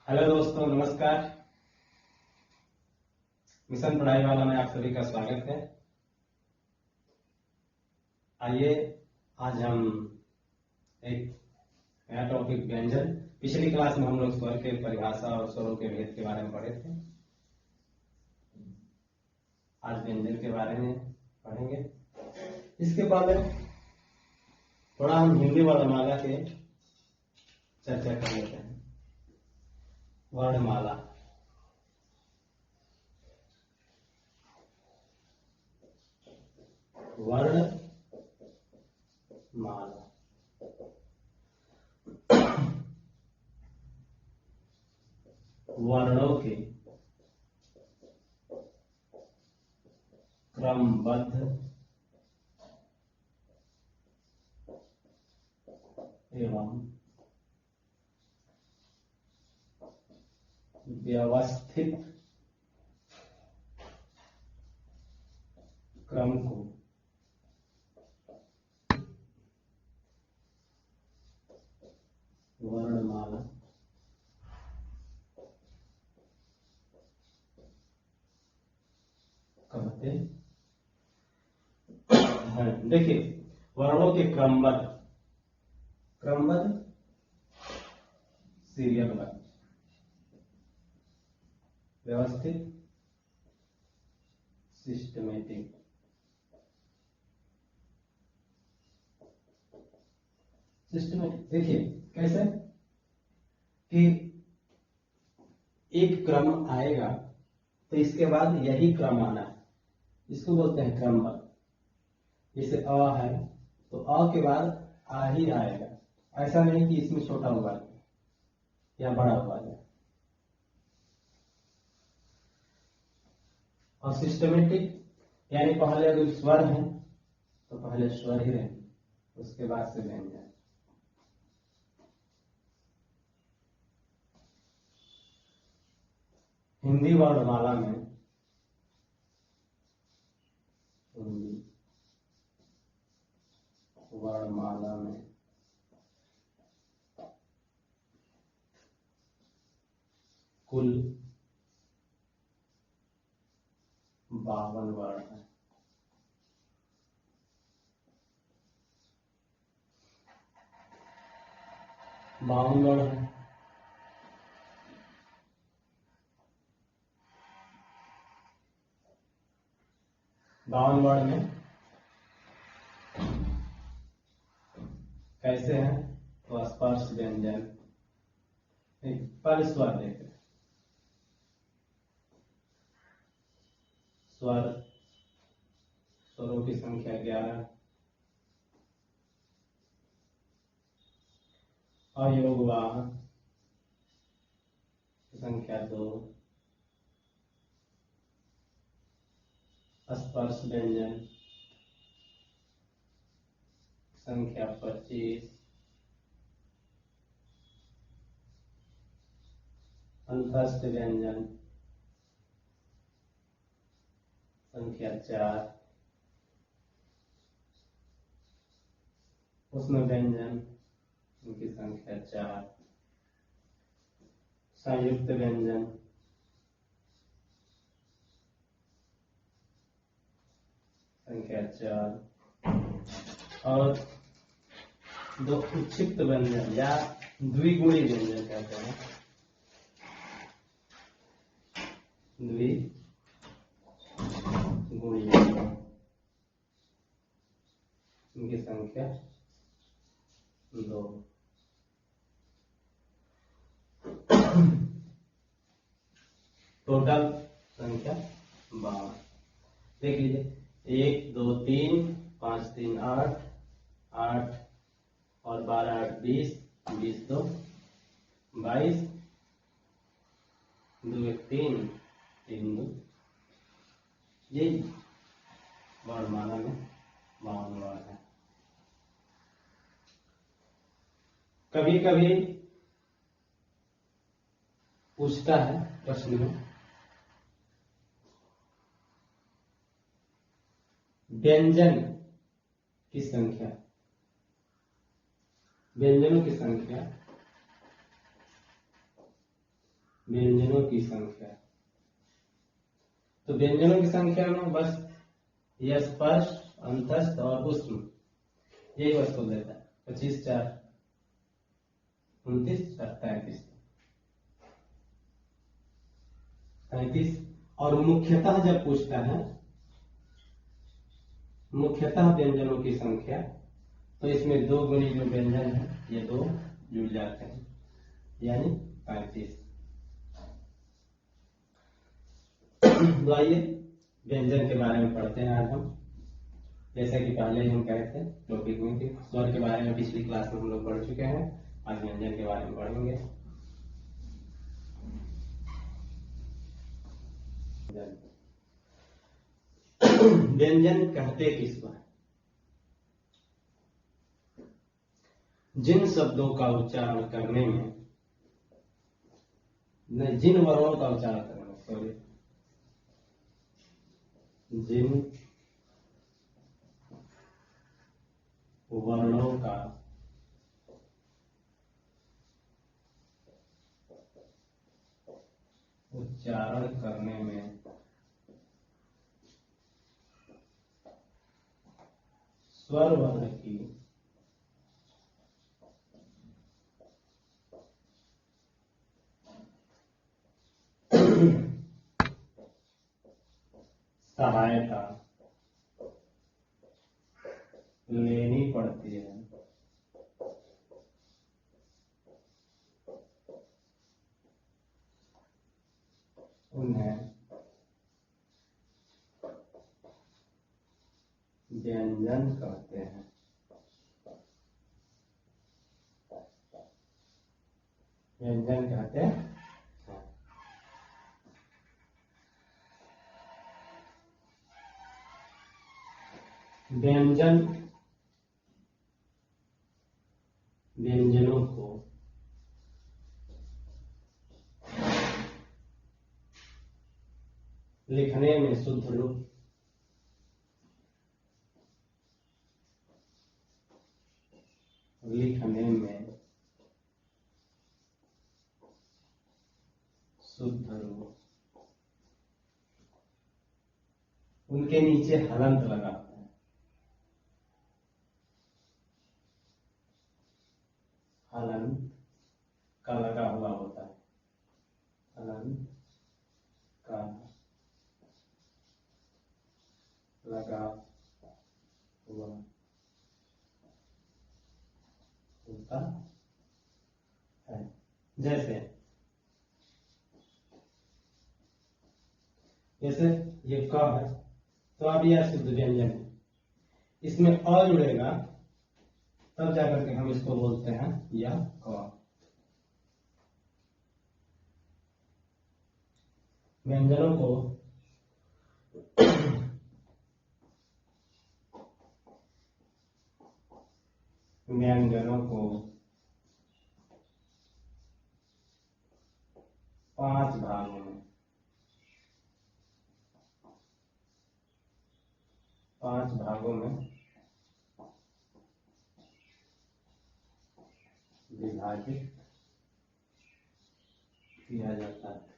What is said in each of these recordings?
Hello दोस्तों, नमस्कार। Mission पढ़ाई वाला में आप सभी का स्वागत है। आइए आज हम एक नया टॉपिक व्यंजन। पिछली क्लास में हम लोग स्वर के परिभाषा और स्वरों के भेद के बारे में पढ़े थे। आज व्यंजन के बारे में पढ़ेंगे। इसके पहले थोड़ा हम हिंदी वर्णमाला के चर्चा कर लेते हैं। वर्णमाला वर्णमाला वर्णों के क्रमबद्ध एवं व्यवस्थित क्रम को वर्णमाला कहते हैं। देखिए, वर्णों के क्रमबद्ध सीरियलबद्ध व्यवस्थित सिस्टमेटिक देखिए कैसे कि एक क्रम आएगा तो इसके बाद यही क्रम आना है, इसको बोलते हैं क्रमबद्ध। जैसे अ है तो अ के बाद आ ही आएगा, ऐसा नहीं कि इसमें छोटा हुआ है या बड़ा हुआ है। और सिस्टमेटिक यानी पहले अगर स्वर है तो पहले स्वर ही रहेंगे, उसके बाद से व्यंजन। हिंदी वर्णमाला में कुल 52 वर्ण है। बावन वर्ण है। बावन वर्ण में कैसे हैं तो स्पर्श व्यंजन। पहले स्वर देखते हैं। स्वरों की संख्या 11, अयोगवाह संख्या 2, स्पर्श व्यंजन संख्या 25, अंतस्थ व्यंजन संख्या 4, उष्ण व्यंजन उनकी संख्या 4, संयुक्त व्यंजन संख्या 4 और 2 उच्छिक्त व्यंजन या द्विगुणी व्यंजन कहते हैं। द्विगुणी व्यंजन इनकी संख्या 2। टोटल संख्या 52। देख लीजिए 1 2 3 5 3 8 8 और 12 8 20 20 2 22 2 1 3 3 2। ये वर्णमाला में 52 वर्ण है। कभी कभी पूछता है प्रश्न में व्यंजन की संख्या, व्यंजनों की संख्या व्यंजनों की संख्या। तो व्यंजनों की संख्या में बस यह स्पर्श, अंतस्थ और उष्ण यही बस को देता है। 25 4 29 33 35। और मुख्यतः जब पूछता है मुख्यतः व्यंजनों की संख्या, तो इसमें दो गुणी जो व्यंजन है ये दो जुड़ जाते हैं, यानी 35। तो आइए व्यंजन के बारे में पढ़ते हैं आज हम। जैसा कि पहले ही हम कहे थे टॉपिक में कि स्वर के बारे में पिछली क्लास में हम लोग पढ़ चुके हैं, आज व्यंजन के बारे में पढ़ेंगे। व्यंजन कहते किसको है? जिन शब्दों का उच्चारण करने में, नहीं, जिन वर्णों का उच्चारण करने में, सॉरी, जिन वर्णों का उच्चारण करने में स्वर वर्ण की सहायता लेनी पड़ती है, उन्हें व्यंजन कहते हैं। व्यंजन कहते हैं। व्यंजन व्यंजनों को लिखने में शुद्ध रूप, लिखने में शुद्ध रूप, उनके नीचे हलंत लगाते हैं। हलंत का लगा हुआ होता है, हलंत का लगा हुआ होता है। जैसे जैसे ये क है, तो अब यह शुद्ध व्यंजन है, इसमें अ जुड़ेगा तब जाकर के हम इसको बोलते हैं यह क। व्यंजनों को व्यंजनों को 5 भागों में, 5 भागों में विभाजित किया जाता है।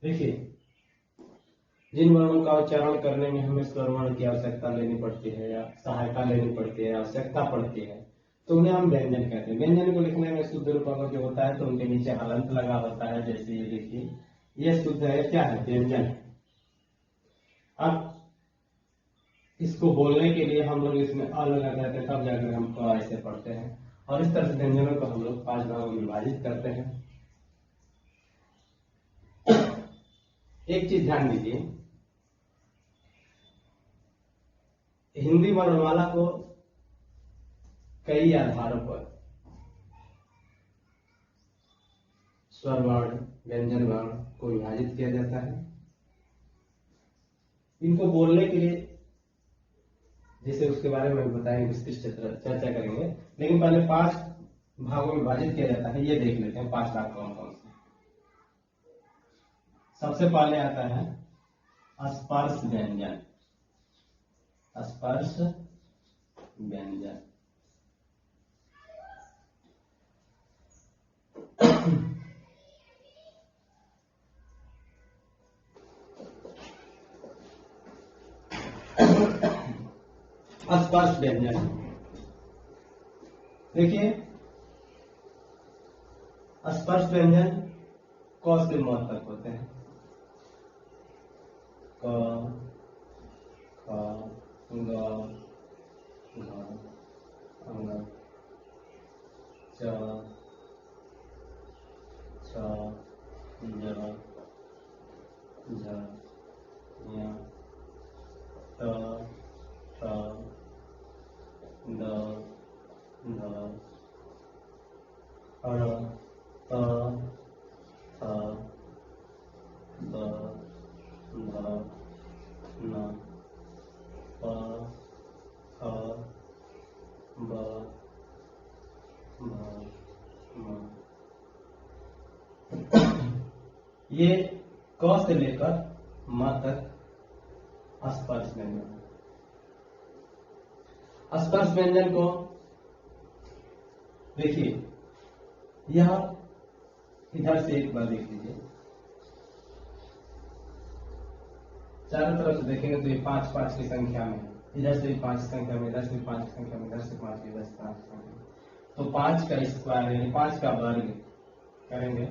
देखिए, जिन वर्णों का उच्चारण करने में हमें स्वर वर्ण की आवश्यकता लेनी पड़ती है या सहायता लेनी पड़ती है, आवश्यकता पड़ती है, तो उन्हें हम व्यंजन कहते हैं। व्यंजन को लिखने में शुद्ध रूप अगर जो होता है तो उनके नीचे हलंत लगा होता है। जैसे ये देखिए, ये शुद्ध है, क्या है? व्यंजन है। अब इसको बोलने के लिए हम लोग इसमें अ लगा देते हैं, तब जाकर हम क ऐसे पढ़ते हैं। और इस तरह से व्यंजनों को हम लोग 5 भागों में विभाजित करते हैं। एक चीज ध्यान दीजिए, हिंदी वर्णमाला को कई आधारों पर स्वर वर्ण, व्यंजन वर्ण को विभाजित किया जाता है। इनको बोलने के लिए जैसे उसके बारे में बताएंगे, विस्तृत चर्चा करेंगे, लेकिन पहले 5 भागों में विभाजित किया जाता है। ये देख लेते हैं 5 भाग कौन कौन से। सबसे पहले आता है स्पर्श व्यंजन। स्पर्श व्यंजन। स्पर्श व्यंजन, देखिए स्पर्श व्यंजन क से म तक होते हैं। क, ख, ग, घ, अंग, च, छ, ज, झ, ञ, ट, ठ, ड, ढ, ढ़, त, थ, द, ध, न, प, फ, ब, भ, म। ये क से लेकर म तक स्पर्श व्यंजन। स्पर्श व्यंजन को देखिए, यह इधर से एक बार देख लीजिए, चारों तरफ से देखेंगे तो ये 5 5 की संख्या में, इधर से 5 संख्या में, इधर से 5 संख्या में, इधर से 5, इधर से 5 संख्या में, तो 5 का स्क्वायर यानी 5 का वर्ग करेंगे,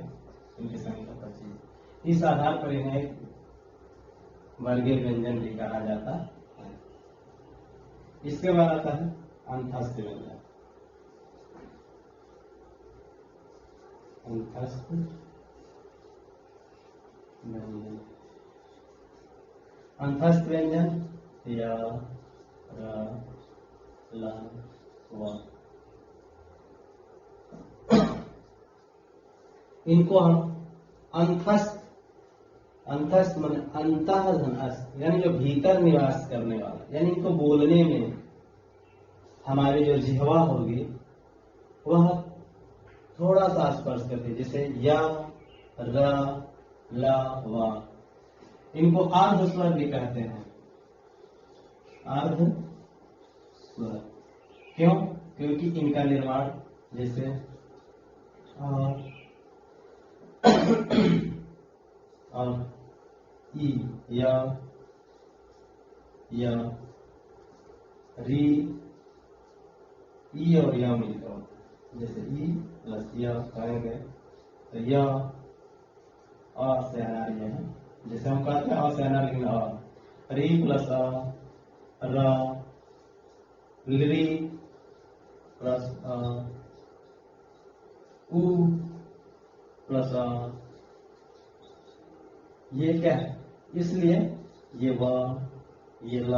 इनकी संख्या 25। इस आधार पर इन्हें वर्गीय व्यंजन भी कहा जाता है। इसके बाद आता है अंतस्थ व्यंजन। अंतस्थ व्यंजन, अंतस्थ व्यंजन य, र, ल, व, इनको हम अंतस्थ, अंतस्थ माने अंतः धनस्थ, यानी जो भीतर निवास करने वाला, यानी इनको बोलने में हमारी जो जिह्वा होगी वह थोड़ा सा स्पर्श करती है, जैसे य, र, ल, व। इनको अर्ध स्वर भी कहते हैं, अर्ध स्वर। क्यों? क्योंकि इनका निर्माण जैसे और ई, य, री, ई और य मिलकर होता है। जैसे ई प्लस य करेंगे तो य, अ से अनार्य है, जैसे हम कहते हैं अ से अनार्य लेकिन अ, री प्लस अ, र, ली प्लस अ, उ प्लस अ, ये क्या है? इसलिए ये व, ये ल,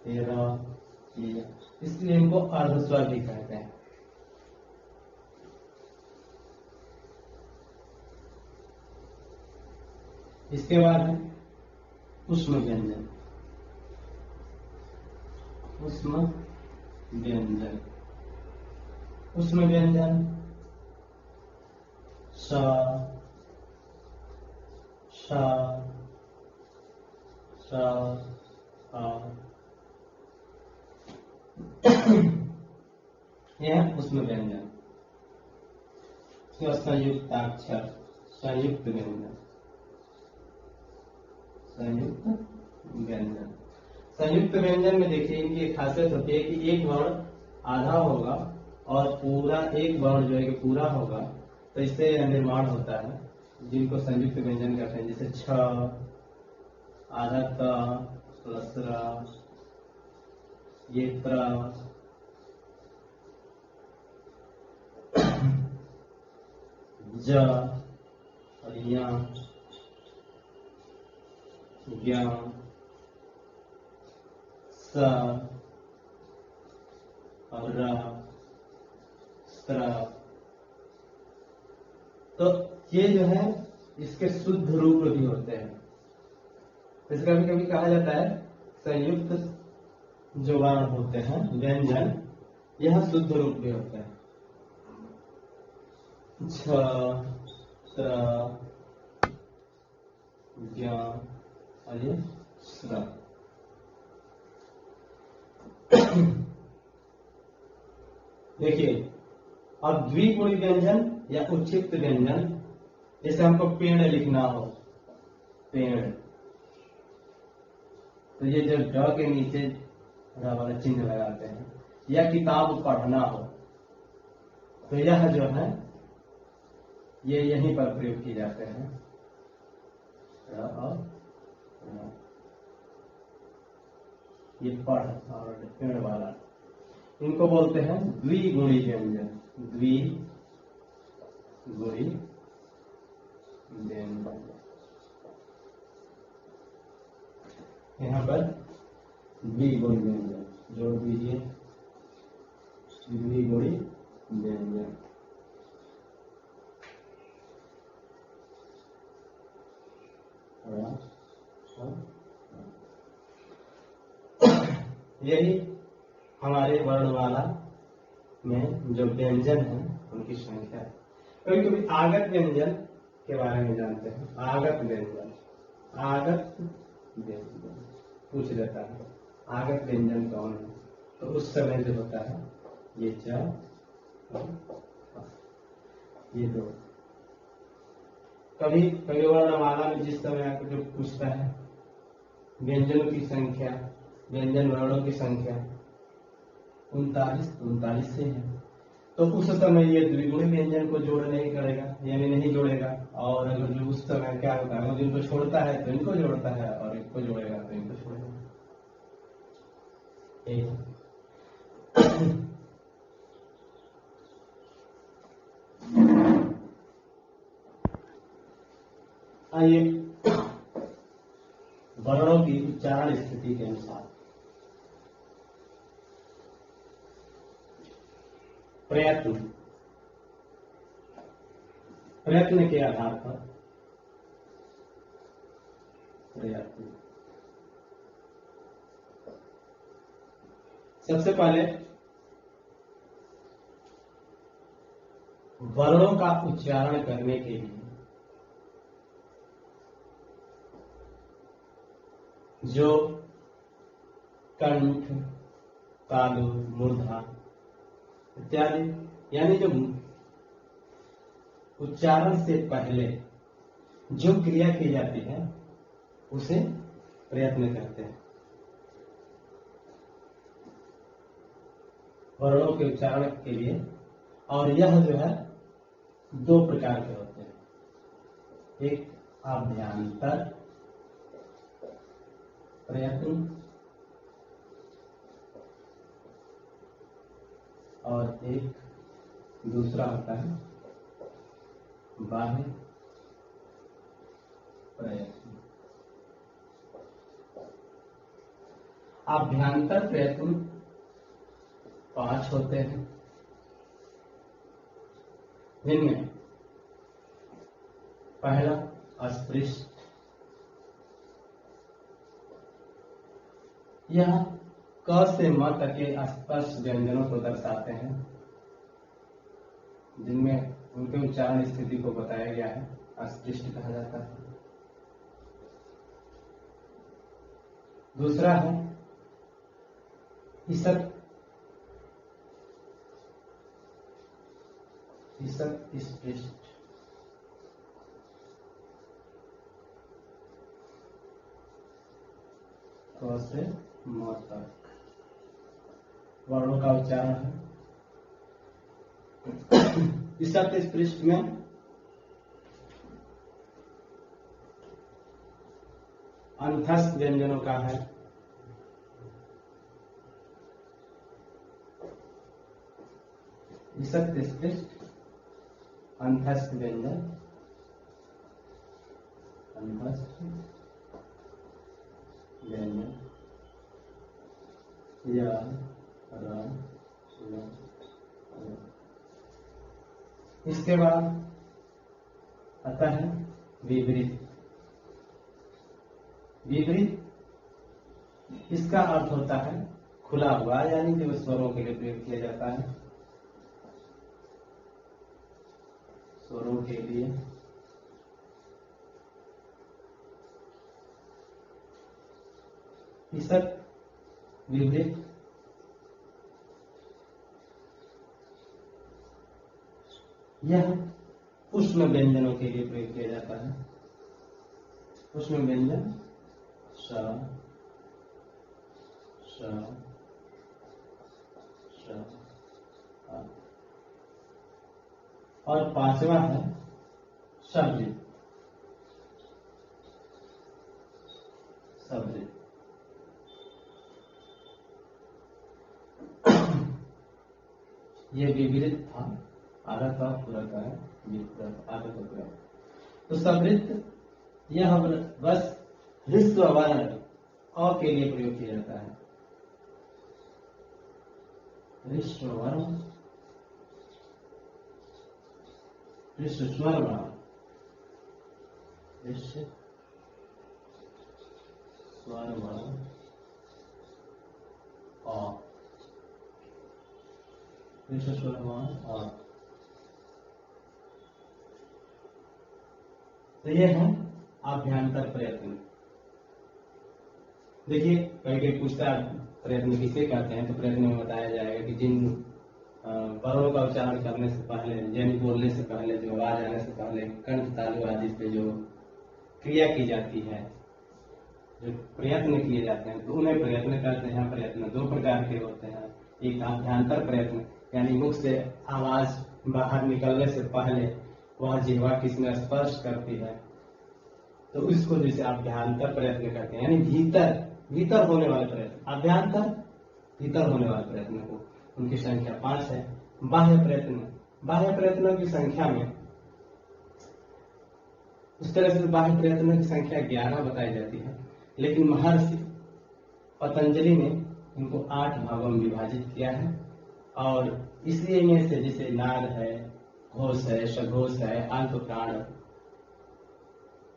ये र, ये, इसलिए इनको अर्धस्वर भी कहते हैं। इसके बाद है ऊष्म व्यंजन। ऊष्म व्यंजन, ऊष्म व्यंजन स, श, स, अ, यह ऊष्म व्यंजन। संयुक्ताक्षर, संयुक्त व्यंजन, संयुक्त व्यंजन। संयुक्त व्यंजन में देखिए इनकी एक खासियत होती है कि एक वर्ण आधा होगा और पूरा एक वर्ण जो है कि पूरा होगा, तो इससे निर्माण होता है, जिनको संयुक्त व्यंजन कहते हैं। जैसे छ, आधा त प्लस र, ये त्र, ज और य, ज्ञ, स और र, स्त्र। तो ये जो है इसके शुद्ध रूप भी होते हैं। इसे कभी कभी कहा जाता है संयुक्त जो वर्ण होते हैं व्यंजन, यह शुद्ध रूप भी होते हैं। छ, त्र, ज्ञ और ये स्र। देखिए, अब द्विगुणी व्यंजन या उच्छिष्ट व्यंजन, जैसे हमको पेड़ लिखना हो, पेड़, तो ये जो ड के नीचे ड वाला चिन्ह लगाते हैं, या किताब पढ़ना हो, तो यह जो है ये यहीं पर प्रयोग किए जाते हैं, और ये पढ़ और पेड़ वाला, इनको बोलते हैं द्विगुणी व्यंजन, द्विगुणी व्यंजन। यहाँ पर द्विगुणी व्यंजन जोड़ दीजिए, द्विगुणी व्यंजन। यही हमारे वर्णमाला में जो व्यंजन है उनकी संख्या। कभी कभी आगत व्यंजन के बारे में जानते हैं, आगत व्यंजन, आगत व्यंजन पूछ देता है, आगत व्यंजन कौन है, तो उस समय जो होता है ये चार, ये दो। कभी कभी वर्णमाला में जिस समय आपको जो पूछता है व्यंजनों की संख्या, व्यंजन वर्णों की संख्या 39 से है, तो उस समय ये द्विगुणी व्यंजन को जोड़ नहीं करेगा, यानी नहीं जोड़ेगा। और अगर जो उस समय क्या होता है, वो जिनको छोड़ता है तो इनको जोड़ता है, और इनको जोड़ेगा तो इनको छोड़ेगा। आइए वर्णों की उच्चारण स्थिति के अनुसार प्रयत्न, प्रयत्न के आधार पर प्रयत्न। सबसे पहले वर्णों का उच्चारण करने के लिए जो कंठ, तालु, मूर्धा इत्यादि, यानी जो उच्चारण से पहले जो क्रिया की जाती है उसे प्रयत्न करते हैं। वर्णों के उच्चारण के लिए, और यह जो है दो प्रकार के होते हैं, एक आभ्यंतर प्रयत्न और एक दूसरा होता है बाह्य प्रयत्न। आभ्यंतर प्रयत्न 5 होते हैं, जिनमें पहला अस्पृष्ट, यह क से म तक के स्पर्श व्यंजनों को दर्शाते हैं, जिनमें उनके उच्चारण स्थिति को बताया गया है, अस्पृष्ट कहा जाता है। दूसरा है ईसत, ईसत स्पृष्ट, क से म तक वर्णों का उच्चारण है। ईसत स्पृष्ट में अंतस्थ व्यंजनों का है, ईसत स्पृष्ट अंतस्थ व्यंजन, अंतस्थ व्यंजन या इसके बाद आता है विपरीत। विपरीत इसका अर्थ होता है खुला हुआ, यानी कि स्वरों के लिए प्रयोग किया जाता है, स्वरों के लिए। ईसत विपरीत यह उष्ण व्यंजनों के लिए प्रयोग किया जाता है। उष्ण व्यंजन श, श, श, आ। और पांचवा है शब्द। शब्द ये विवृत था, आधा का पूरा का है, आधा का पूरा। तो सवृत्त यह बस ह्रस्व वर्ण अ के लिए प्रयोग किया जाता है। ह्रस्व वर्ण, ह्रस्व स्वर वर्ण, ह्रस्व स्वर वर्ण अ, ह्रस्व स्वर वर्ण अ। तो ये है आभ्यंतर प्रयत्न। देखिए कई कई पूछता प्रयत्न किसे कहते हैं, तो प्रयत्न में बताया जाएगा कि जिन वर्णों का उच्चारण करने से पहले, यानी बोलने से पहले, जो आवाज आने से पहले कंठ तालु आदि पे जो क्रिया की जाती है, जो प्रयत्न किए जाते हैं, तो उन्हें प्रयत्न कहते हैं। प्रयत्न दो प्रकार के होते हैं। एक आभ्यंतर प्रयत्न, यानी मुख से आवाज बाहर निकलने से पहले वह जिह्वा किसमें स्पर्श करती है, तो इसको जैसे आभ्यंतर प्रयत्न कहते हैं, यानी भीतर भीतर होने वाले प्रयत्न। आभ्यंतर भीतर होने वाले प्रयत्न को, उनकी संख्या 5 है। बाह्य प्रयत्न, बाह्य प्रयत्नों की संख्या में उस तरह से बाह्य प्रयत्नों की संख्या 11 बताई जाती है, लेकिन महर्षि पतंजलि ने इनको 8 भागों में विभाजित किया है। और इसलिए इनमें से जैसे नाद है, घोष है, सघोष है, अल्प प्राण,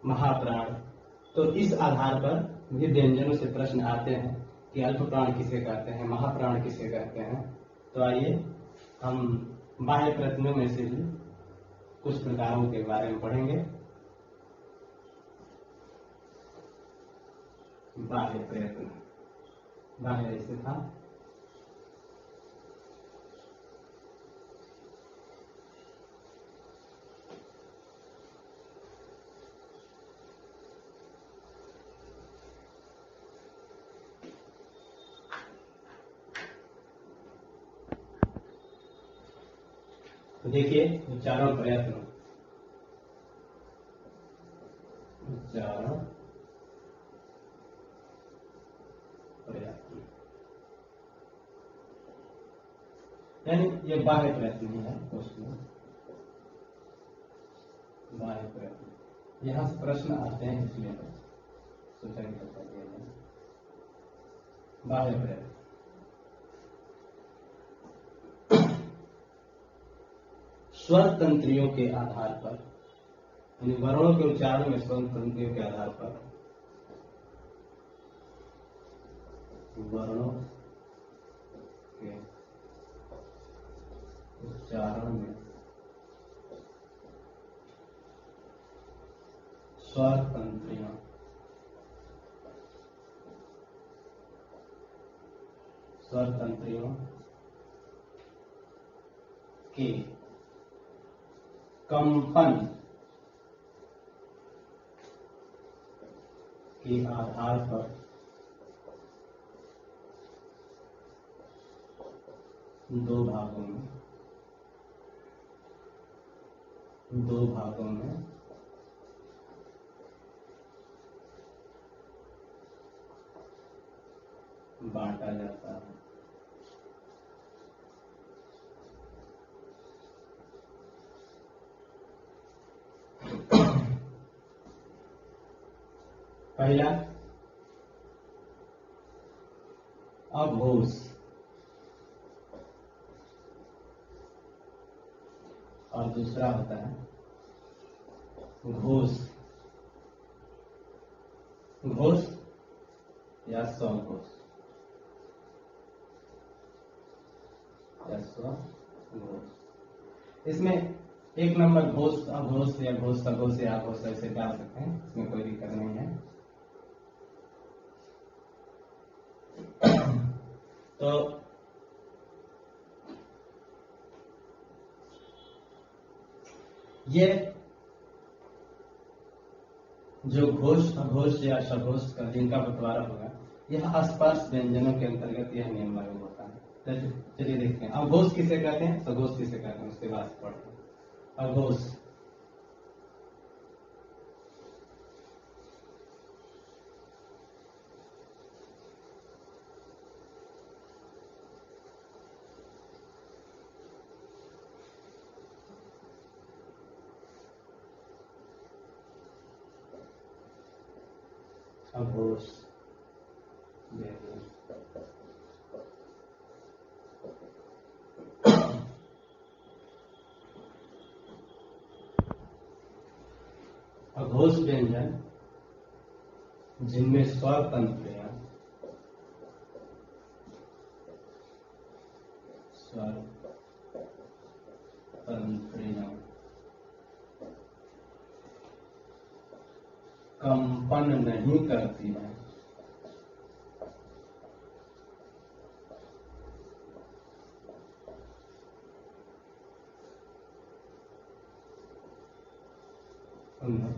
महाप्राण, तो इस आधार पर भी व्यंजनों से प्रश्न आते हैं कि अल्प प्राण किसे कहते हैं, महाप्राण किसे कहते हैं। तो आइए हम बाह्य प्रयत्नों में से भी कुछ प्रकारों के बारे में पढ़ेंगे। बाह्य प्रयत्न, बाह्य ऐसे था, तो देखिए उच्चारण प्रयत्न, उच्चारण प्रयत्न, यानी ये बाह्य प्रयत्न ही है। क्वेश्चन बाह्य प्रयत्न, यहां से प्रश्न आते हैं, इसलिए सोचा कि बता दिया जाए। बाह्य प्रयत्न स्वर तंत्रियों के आधार पर, यानी वर्णों के उच्चारण में स्वर तंत्रियों के आधार पर, वर्णों के उच्चारण में स्वर तंत्रियों, स्वर तंत्रियों के कंपन के आधार पर दो भागों में बांटा जाता है। पहला अघोष और दूसरा होता है घोष। घोष या स्वघोष, या स्वघोष। इसमें एक नंबर घोष, अघोष या घोष, सघोष या अघोष ऐसे डाल सकते हैं, इसमें कोई दिक्कत नहीं है। तो ये जो घोष अघोष या सघोष का जिनका बंटवारा होगा, यह अस्पर्श व्यंजनों के अंतर्गत यह नियम लागू होता है। चलिए देखते हैं अघोष किसे कहते हैं, सघोष किसे कहते हैं, उसके बाद पढ़ते हैं। अघोष अघोष अघोष व्यंजन जिनमें स्वर तंत्रियां कंपन नहीं करती है, उन्हें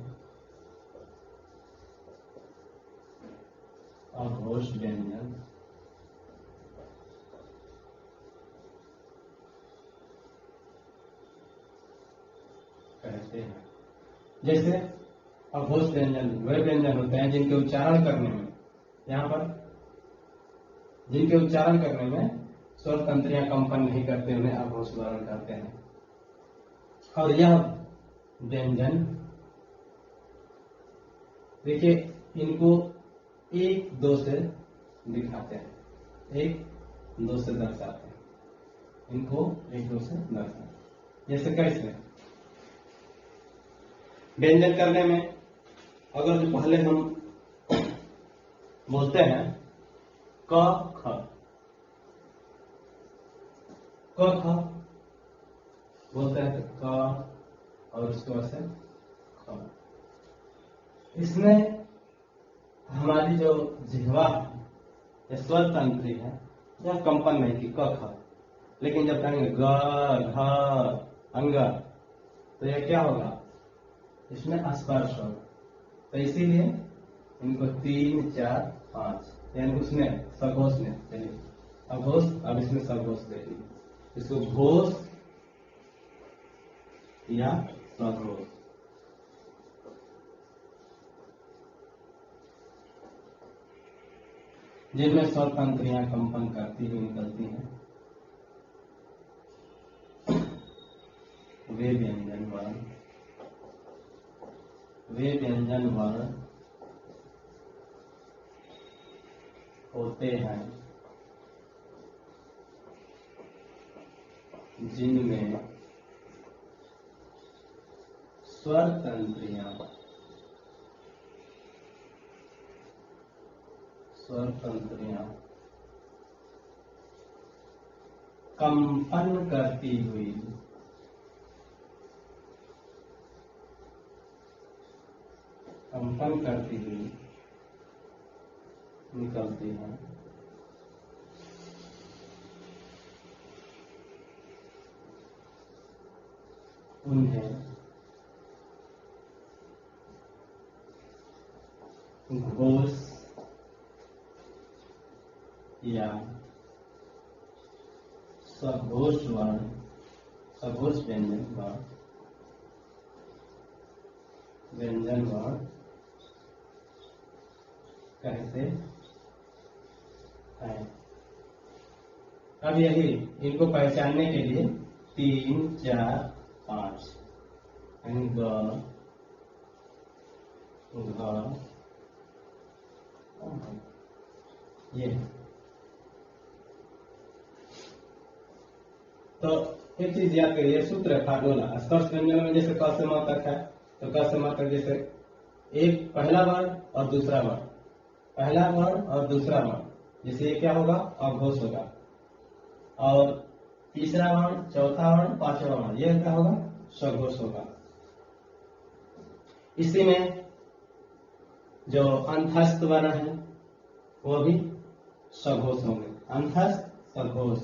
अघोष व्यंजन कहते हैं। जैसे अघोष व्यंजन वे व्यंजन होते हैं जिनके उच्चारण करने में, यहाँ पर जिनके उच्चारण करने में स्वर तंत्रियां कंपन नहीं करते, उन्हें अघोष वर्ण कहते हैं। और यह व्यंजन देखिए, इनको 1-2 से दिखाते हैं, 1-2 से दर्शाते हैं, इनको 1-2 से दर्शाते हैं। जैसे कैसे व्यंजन करने में, अगर जो पहले हम बोलते हैं क ख, क ख बोलते हैं तो क और उसके बाद से ख, इसमें हमारी जो जिह्वा है, स्वर तंत्री है, यह कंपन नहीं की क ख। लेकिन जब कहेंगे ग घ अंग, तो यह क्या होगा, इसमें स्पर्श होगा। तो इसीलिए इनको 3, 4, 5 यानी उसने सघोष ने, चलिए अघोष, अब इसमें सघोष देखिए, इसको घोष या सघोष। जिनमें स्वर तंत्रियां कंपन करती हुई निकलती हैं, वे व्यंजन वर्ण होते हैं जिनमें स्वर तंत्रियां कंपन करती हुई निकलती हैं। उन्हें घोष या सघोष वर्ण, सघोष व्यंजन वर्ण कहते हैं। अब यही इनको पहचानने के लिए 3, 4, 5 ग घ ये, तो एक चीज याद करिए, सूत्र है फार्मूला। स्पर्श व्यंजन में जैसे क से म तक है, तो क से म तक जैसे एक पहला वर्ण और दूसरा वर्ण, पहला वर्ण और दूसरा वर्ण, जैसे ये क्या होगा, अघोष होगा। और तीसरा वर्ण, चौथा वर्ण, पांचवा वर्ण, यह क्या होगा, सघोष होगा। इसी में जो अंतस्थ वर्ण है वो भी सघोष होंगे, अंतस्थ सघोष,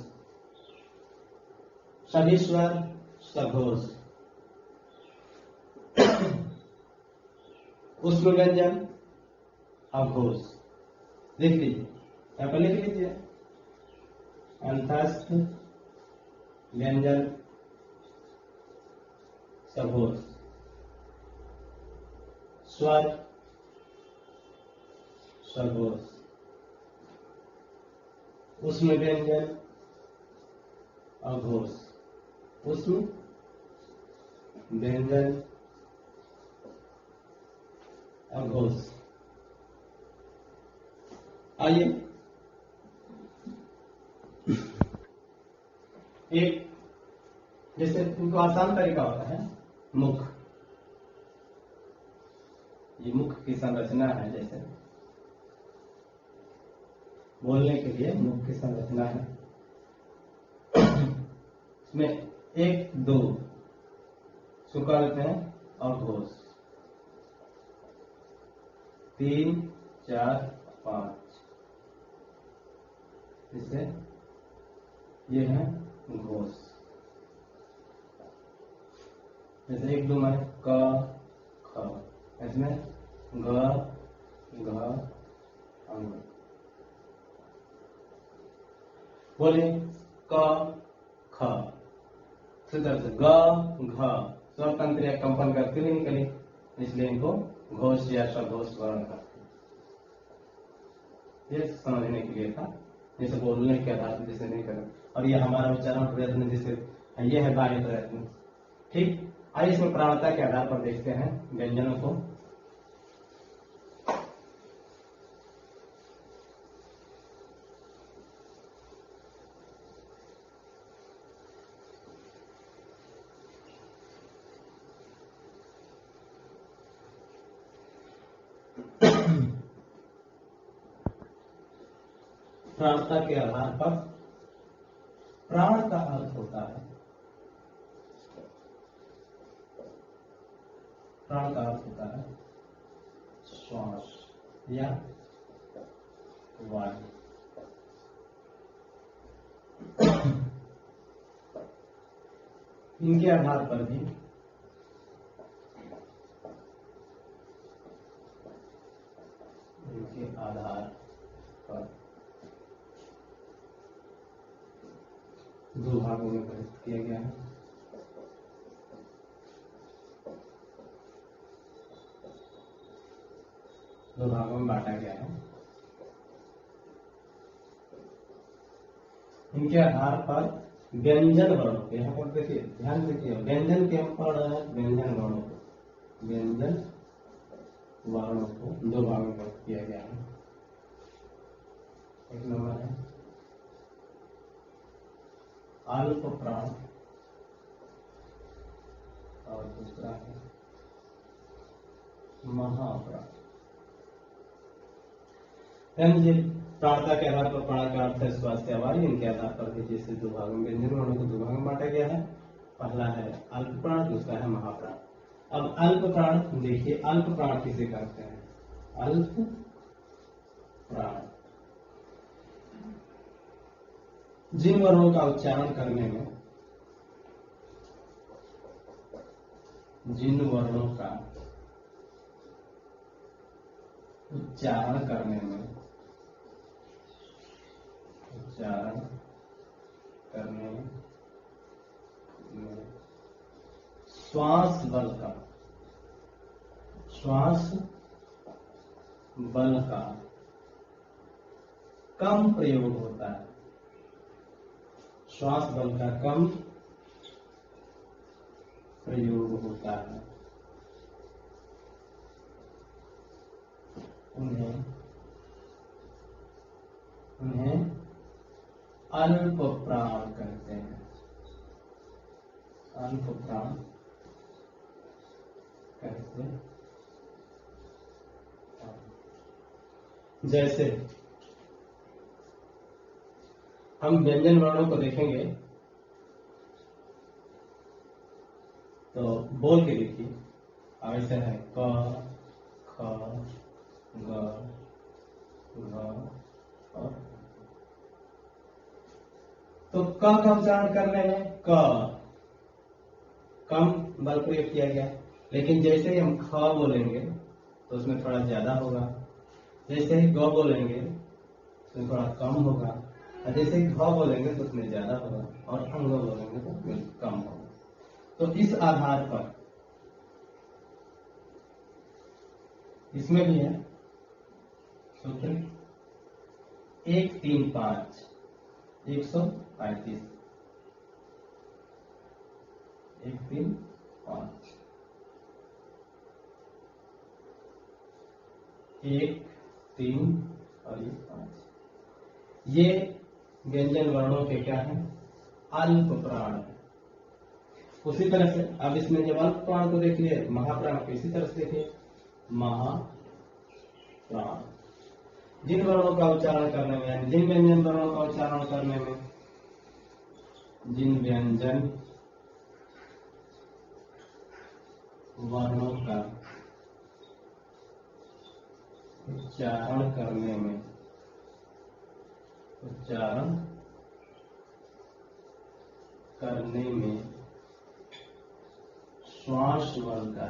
सभी स्वर सघोष। उष्ण व्यंजन अघोष, देख लीजिए यहां पर लिख लीजिए अंतस्थ व्यंजन सघोष, स्वर सघोष, उष्ण व्यंजन अघोष, उष्ण व्यंजन अघोष। आइए एक जैसे उनको आसान तरीका होता है मुख, ये मुख की संरचना है, जैसे बोलने के लिए मुख की संरचना है, इसमें 1 2 सुकल्प है अघोष, 3 4 5, इससे ये है घोष। जैसे 1 2 में क ख, इसमें ग घ अंग। बोले क ख, सुधर से ग घ, स्वर तंत्र या कंपन करते हुए निकले, इसलिए इनको घोष या सघोष वर्ण करते हैं। ये समझने के लिए था, जैसे बोलने के आधार पर जैसे नहीं करें, और ये हमारा उच्चारण प्रयत्न जैसे ये है बाह्य प्रयत्न। ठीक, आइए इसमें प्राणता के आधार पर देखते हैं व्यंजनों को। प्राणता के आधार पर प्राण का अर्थ होता है, प्राण का अर्थ होता है श्वास या वायु। इनके आधार पर भी दो भागों में विभक्त किया गया है। दो भागों में बांटा गया है। इनके आधार पर व्यंजन वर्णों को, यहाँ पर देखिए ध्यान देखिए, व्यंजन के हम पढ़ रहे हैं, व्यंजन वर्णों को, व्यंजन वर्णों को दो भागों में विभक्त किया गया है। एक नंबर है अल्प प्राण और दूसरा है महाप्राण। प्राणता के आधार पर प्राण का अर्थ है स्वास्थ्य आवारी। इनके आधार पर भी जैसे दो भागों में व्यंजन वर्णों को दो भागों में बांटा गया है। पहला है अल्प प्राण, दूसरा है महाप्राण। अब अल्प प्राण देखिए, अल्प प्राण किसे कहते हैं? अल्प प्राण जिन वर्णों का उच्चारण करने में, जिन वर्णों का उच्चारण करने में, उच्चारण करने में श्वास बल का, श्वास बल का कम प्रयोग होता है। श्वास बल का कम प्रयोग होता है, उन्हें अल्प प्राण कहते हैं। अल्प प्राण कहते हैं। जैसे हम व्यंजन वर्णों को देखेंगे तो बोल के देखिए, ऐसे है क ख ग घ और तो क का उच्चारण करने में क कम बल प्रयोग किया गया, लेकिन जैसे ही हम ख बोलेंगे तो उसमें थोड़ा ज्यादा होगा। जैसे ही ग बोलेंगे उसमें थोड़ा कम होगा, और जैसे ही घ बोलेंगे तो उसमें ज्यादा होगा, और अंग बोलेंगे तो बिल्कुल कम होगा। तो इस आधार पर इसमें भी है सूत्र 1, 3, 5 135। 1, 3, 5 1, 3 और ये 5। ये व्यंजन वर्णों के क्या है? अल्प प्राण है। उसी तरह से अब इसमें जब अल्प प्राण को देखिए, महाप्राण को इसी तरह से देखिए, महाप्राण। जिन वर्णों का उच्चारण करने में, जिन व्यंजन वर्णों का उच्चारण करने में, जिन व्यंजन वर्णों का उच्चारण करने में, उच्चारण करने में श्वास बल का,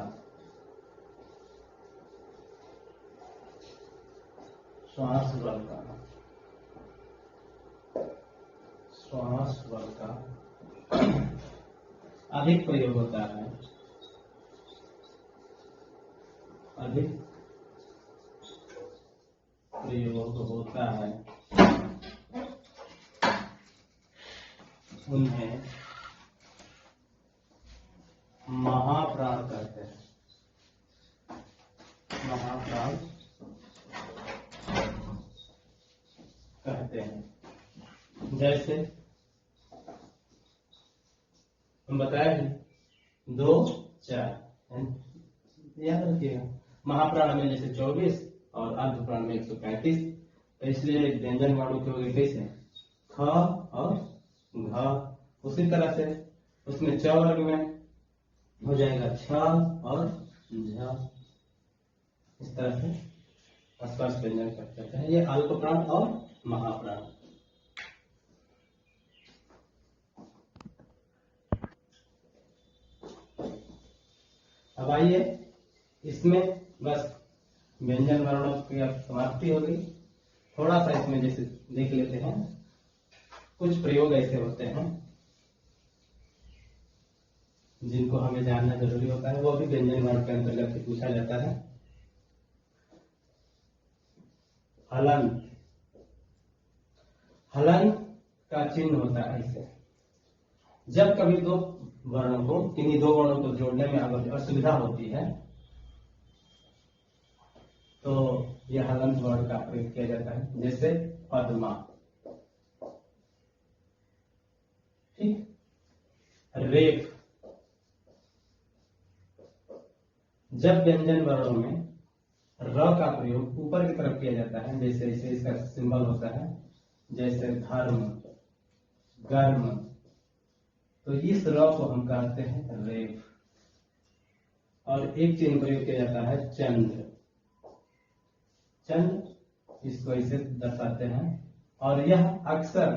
श्वास बल का, श्वास बल का अधिक प्रयोग होता है, अधिक प्रयोग होता है, उन्हें महाप्राण कहते हैं। महाप्राण कहते हैं। जैसे हम बताए हैं 2, 4, याद रखिएगा। महाप्राण में जैसे 24 और अल्प प्राण में 135, तो इसलिए व्यंजन वर्णों के हो गए कैसे? ख और घ। उसी तरह से उसमें च वर्ग में हो जाएगा छ और झ। इस तरह से स्पर्श व्यंजन करते हैं। ये अल्प प्राण और महाप्राण। अब आइए, इसमें बस व्यंजन वर्णों की अब समाप्ति हो गई। थोड़ा सा इसमें जैसे देख लेते हैं, कुछ प्रयोग ऐसे होते हैं जिनको हमें जानना जरूरी होता है, वो भी व्यंजन वर्ण के अंतर्गत से पूछा जाता है। हलन, हलन का चिन्ह होता है ऐसे, जब कभी दो वर्णों को, किन्हीं दो वर्णों को जोड़ने में अगर असुविधा होती है तो यह हलंत वर्ण का प्रयोग किया जाता है। जैसे पद्मा, ठीक, रेफ। जब व्यंजन वर्णों में र का प्रयोग ऊपर की तरफ किया जाता है, जैसे इसे इसका सिंबल होता है, जैसे धर्म, गर्म, तो इस र को हम कहते हैं रेफ। और एक चिन्ह प्रयोग किया जाता है चंद्र, चंद्र, इसको इसे दर्शाते हैं। और यह अक्सर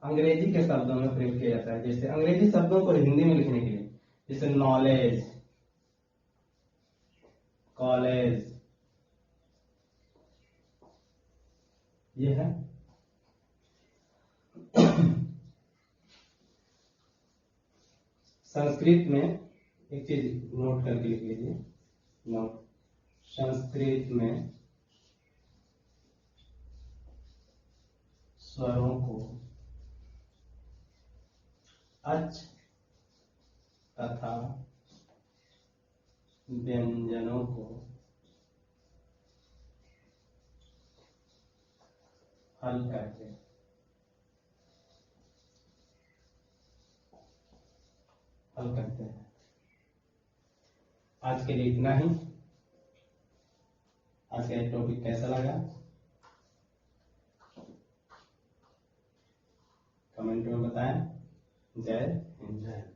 अंग्रेजी के शब्दों में प्रयोग किया जाता है, जैसे अंग्रेजी शब्दों को हिंदी में लिखने के लिए, जैसे नॉलेज, कॉलेज, ये है। संस्कृत में एक चीज नोट करके लिख लीजिए, नोट, संस्कृत में स्वरों को अच तथा व्यंजनों को हल कहते हैं। हल करते हैं। आज के लिए इतना ही। आज का टॉपिक कैसा लगा कमेंट में बताएं। जय हिंद।